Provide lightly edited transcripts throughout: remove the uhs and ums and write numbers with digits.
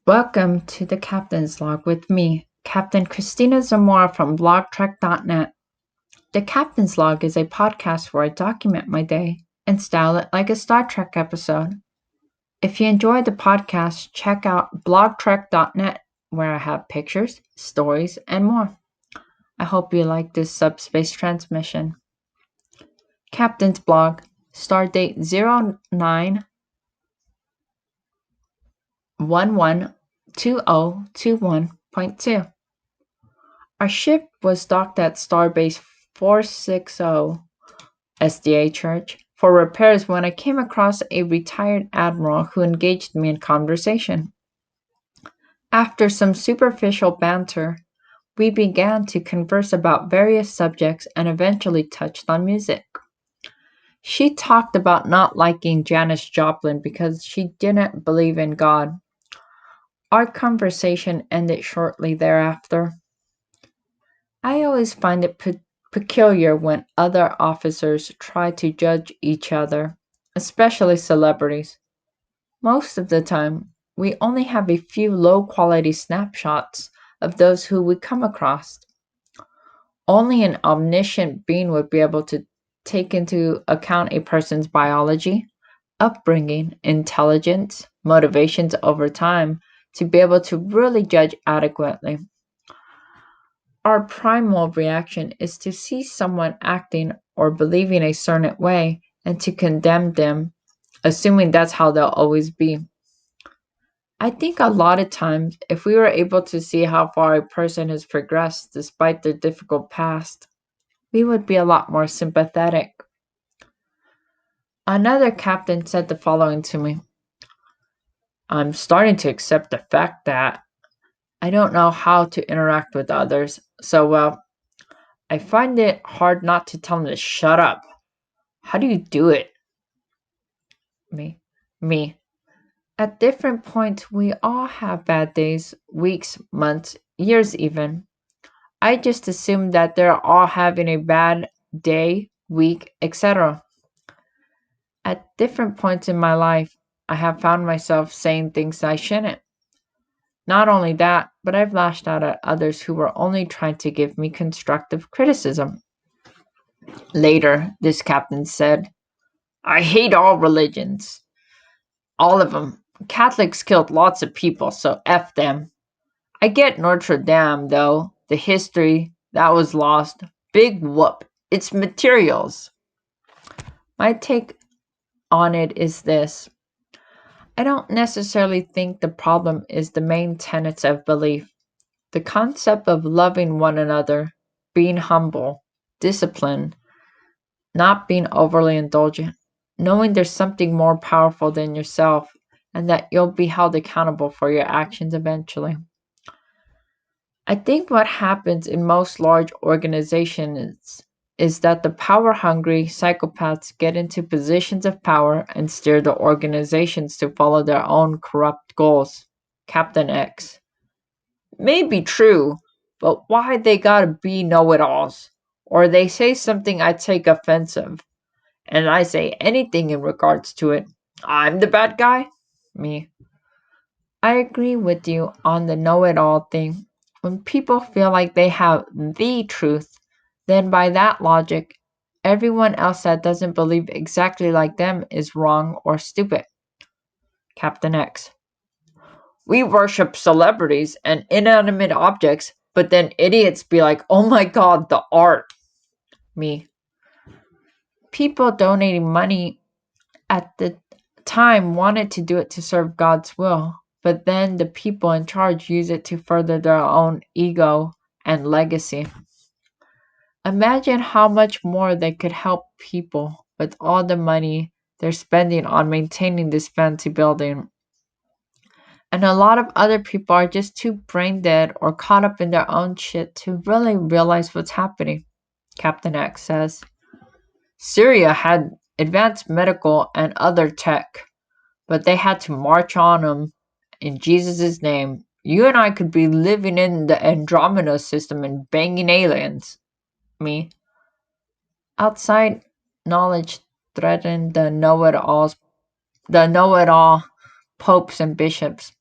Welcome to the Captain's Log with me, Captain Christina Zamora from blogtrek.net. The Captain's Log is a podcast where I document my day and style it like a Star Trek episode. If you enjoy the podcast, check out blogtrek.net where I have pictures, stories, and more. I hope you like this subspace transmission. Captain's Blog, Stardate 09112021.2. Our ship was docked at Starbase 460 SDA Church for repairs when I came across a retired admiral who engaged me in conversation. After some superficial banter, we began to converse about various subjects and eventually touched on music. She talked about not liking Janis Joplin because she didn't believe in God. Our conversation ended shortly thereafter. I always find it peculiar when other officers try to judge each other, especially celebrities. Most of the time, we only have a few low quality snapshots of those who we come across. Only an omniscient being would be able to take into account a person's biology, upbringing, intelligence, motivations over time to be able to really judge adequately. Our primal reaction is to see someone acting or believing a certain way and to condemn them, assuming that's how they'll always be. I think a lot of times, if we were able to see how far a person has progressed despite their difficult past, we would be a lot more sympathetic. Another captain said the following to me: I'm starting to accept the fact that I don't know how to interact with others so well. I find it hard not to tell them to shut up. How do you do it? Me. At different points, we all have bad days, weeks, months, years even. I just assume that they're all having a bad day, week, etc. At different points in my life, I have found myself saying things I shouldn't. Not only that, but I've lashed out at others who were only trying to give me constructive criticism. Later, this captain said, I hate all religions. All of them. Catholics killed lots of people, so F them. I get Notre Dame, though. The history, that was lost. Big whoop. It's materials. My take on it is this. I don't necessarily think the problem is the main tenets of belief. The concept of loving one another, being humble, disciplined, not being overly indulgent, knowing there's something more powerful than yourself, and that you'll be held accountable for your actions eventually. I think what happens in most large organizations is that the power-hungry psychopaths get into positions of power and steer the organizations to follow their own corrupt goals. Captain X. May be true, but why they gotta be know-it-alls? Or they say something I take offensive, and I say anything in regards to it. I'm the bad guy? Me. I agree with you on the know-it-all thing. When people feel like they have the truth, then by that logic, everyone else that doesn't believe exactly like them is wrong or stupid. Captain X. We worship celebrities and inanimate objects, but then idiots be like, oh my god, the art. Me. People donating money at the time wanted to do it to serve God's will, but then the people in charge use it to further their own ego and legacy. Imagine how much more they could help people with all the money they're spending on maintaining this fancy building. And a lot of other people are just too brain dead or caught up in their own shit to really realize what's happening, Captain X says. Syria had advanced medical and other tech, but they had to march on them in Jesus' name. You and I could be living in the Andromeda system and banging aliens. Me. Outside knowledge threatened the know-it-all popes and bishops.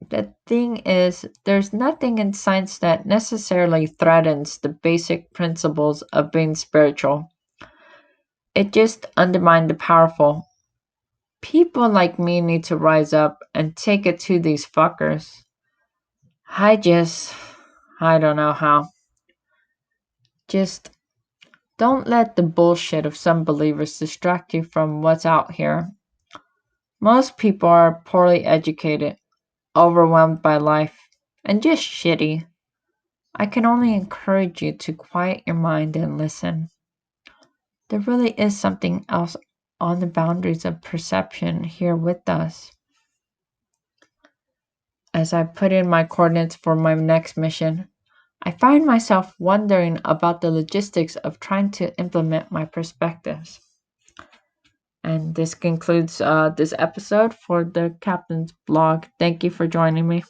The thing is, there's nothing in science that necessarily threatens the basic principles of being spiritual. It just undermines the powerful. People like me need to rise up and take it to these fuckers. I just, I don't know how. Just don't let the bullshit of some believers distract you from what's out here. Most people are poorly educated, overwhelmed by life, and just shitty. I can only encourage you to quiet your mind and listen. There really is something else on the boundaries of perception here with us. As I put in my coordinates for my next mission, I find myself wondering about the logistics of trying to implement my perspectives. And this concludes this episode for the Captain's blog. Thank you for joining me.